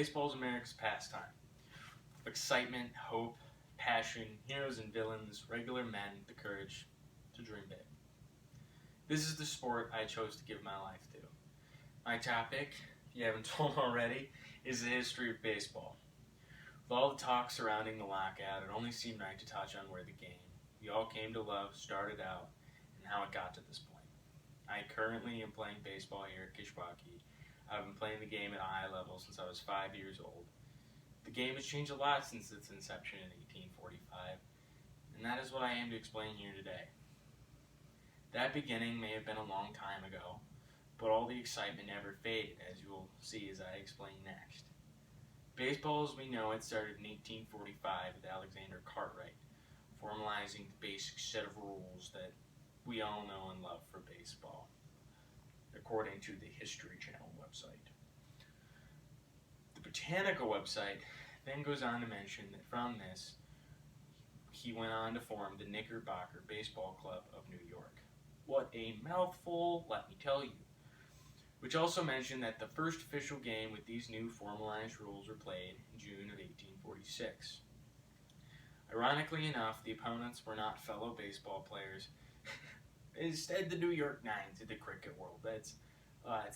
Baseball is America's pastime. Excitement, hope, passion, heroes and villains, regular men, the courage to dream big. This is the sport I chose to give my life to. My topic, if you haven't told already, is the history of baseball. With all the talk surrounding the lockout, it only seemed right to touch on where the game we all came to love started out and how it got to this point. I currently am playing baseball here at Kishwaukee. I've been playing the game at a high level since I was 5 years old. The game has changed a lot since its inception in 1845, and that is what I aim to explain here today. That beginning may have been a long time ago, but all the excitement never faded, as you will see as I explain next. Baseball as we know it started in 1845 with Alexander Cartwright, formalizing the basic set of rules that we all know and love for baseball, according to the History Channel website. The Britannica website then goes on to mention that from this, he went on to form the Knickerbocker Baseball Club of New York. What a mouthful, let me tell you. Which also mentioned that the first official game with these new formalized rules were played in June of 1846. Ironically enough, the opponents were not fellow baseball players. Instead, the New York Nines in the cricket world. It's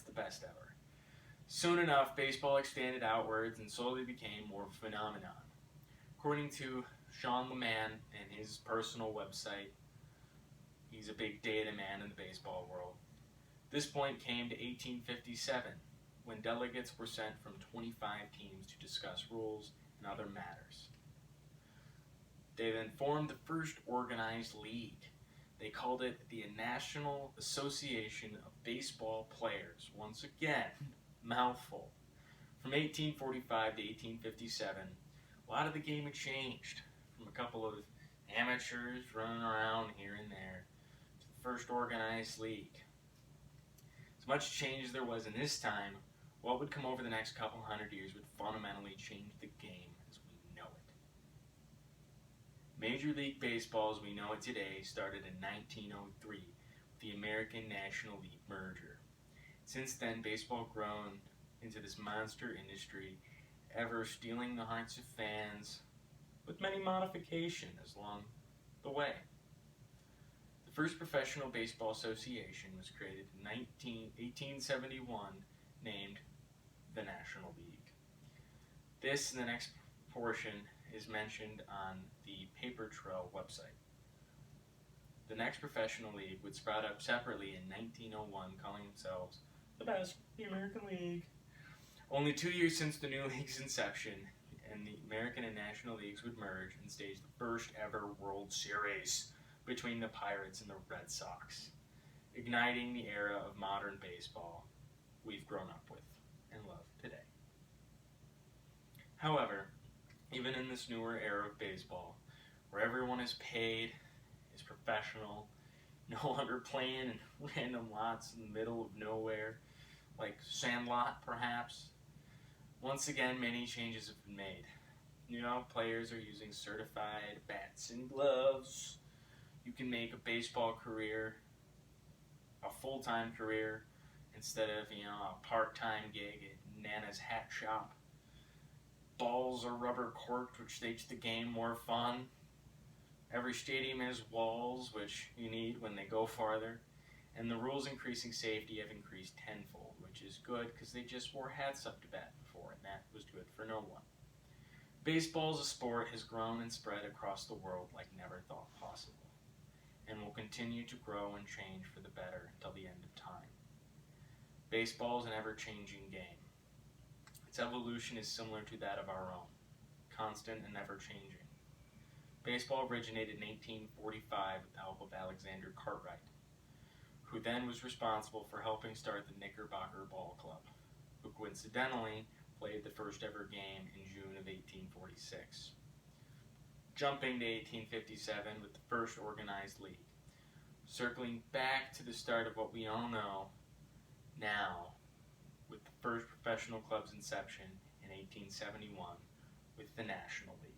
the best ever. Soon enough, baseball expanded outwards and slowly became more of a phenomenon. According to Sean LeMan and his personal website, he's a big data man in the baseball world. This point came to 1857, when delegates were sent from 25 teams to discuss rules and other matters. They then formed the first organized league. They called it the National Association of Baseball Players. Once again, mouthful. From 1845 to 1857, a lot of the game had changed. From a couple of amateurs running around here and there to the first organized league. As much change as there was in this time, what would come over the next couple hundred years would fundamentally change the game as we know it. Major League Baseball as we know it today started in 1903 with the American National League merger. Since then, baseball grown into this monster industry, ever stealing the hearts of fans with many modifications along the way. The first professional baseball association was created in 1871, named the National League. This and the next portion is mentioned on the Paper Trail website. The next professional league would sprout up separately in 1901, calling themselves the American League. Only 2 years since the new league's inception, and the American and National Leagues would merge and stage the first ever World Series between the Pirates and the Red Sox, igniting the era of modern baseball we've grown up with and love today. However, even in this newer era of baseball, where everyone is paid, is professional, no longer playing in random lots in the middle of nowhere, like Sandlot perhaps, once again many changes have been made. Players are using certified bats and gloves. You can make a baseball career a full-time career instead of, a part-time gig at Nana's hat shop. Balls are rubber corked, which makes the game more fun. Every stadium has walls, which you need when they go farther. And the rules increasing safety have increased tenfold, which is good because they just wore hats up to bat before, and that was good for no one. Baseball as a sport has grown and spread across the world like never thought possible, and will continue to grow and change for the better until the end of time. Baseball is an ever-changing game. Its evolution is similar to that of our own, constant and ever-changing. Baseball originated in 1845 with the help of Alexander Cartwright, who then was responsible for helping start the Knickerbocker Ball Club, who coincidentally played the first ever game in June of 1846. Jumping to 1857 with the first organized league. Circling back to the start of what we all know now, with the first professional club's inception in 1871 with the National League.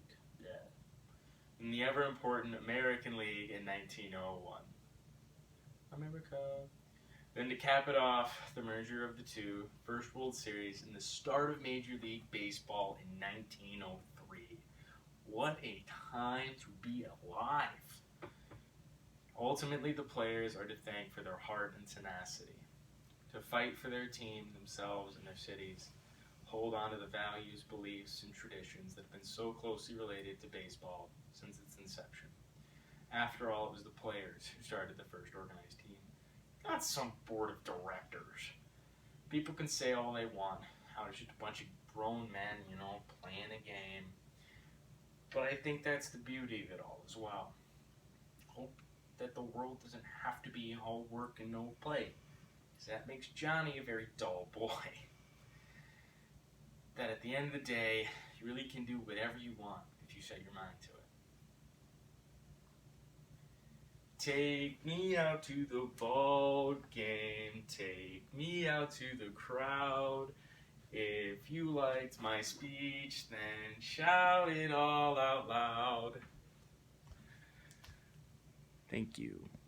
And the ever-important American League in 1901. America. Then to cap it off, the merger of the two, first World Series and the start of Major League Baseball in 1903. What a time to be alive! Ultimately, the players are to thank for their heart and tenacity, to fight for their team, themselves, and their cities, hold on to the values, beliefs, and traditions that have been so closely related to baseball since its inception. After all, it was the players who started the first organized team, not some board of directors. People can say all they want, how it's just a bunch of grown men, playing a game. But I think that's the beauty of it all as well. Hope that the world doesn't have to be all work and no play, because that makes Johnny a very dull boy. That at the end of the day, you really can do whatever you want if you set your mind to it. Take me out to the ball game, take me out to the crowd. If you liked my speech, then shout it all out loud. Thank you.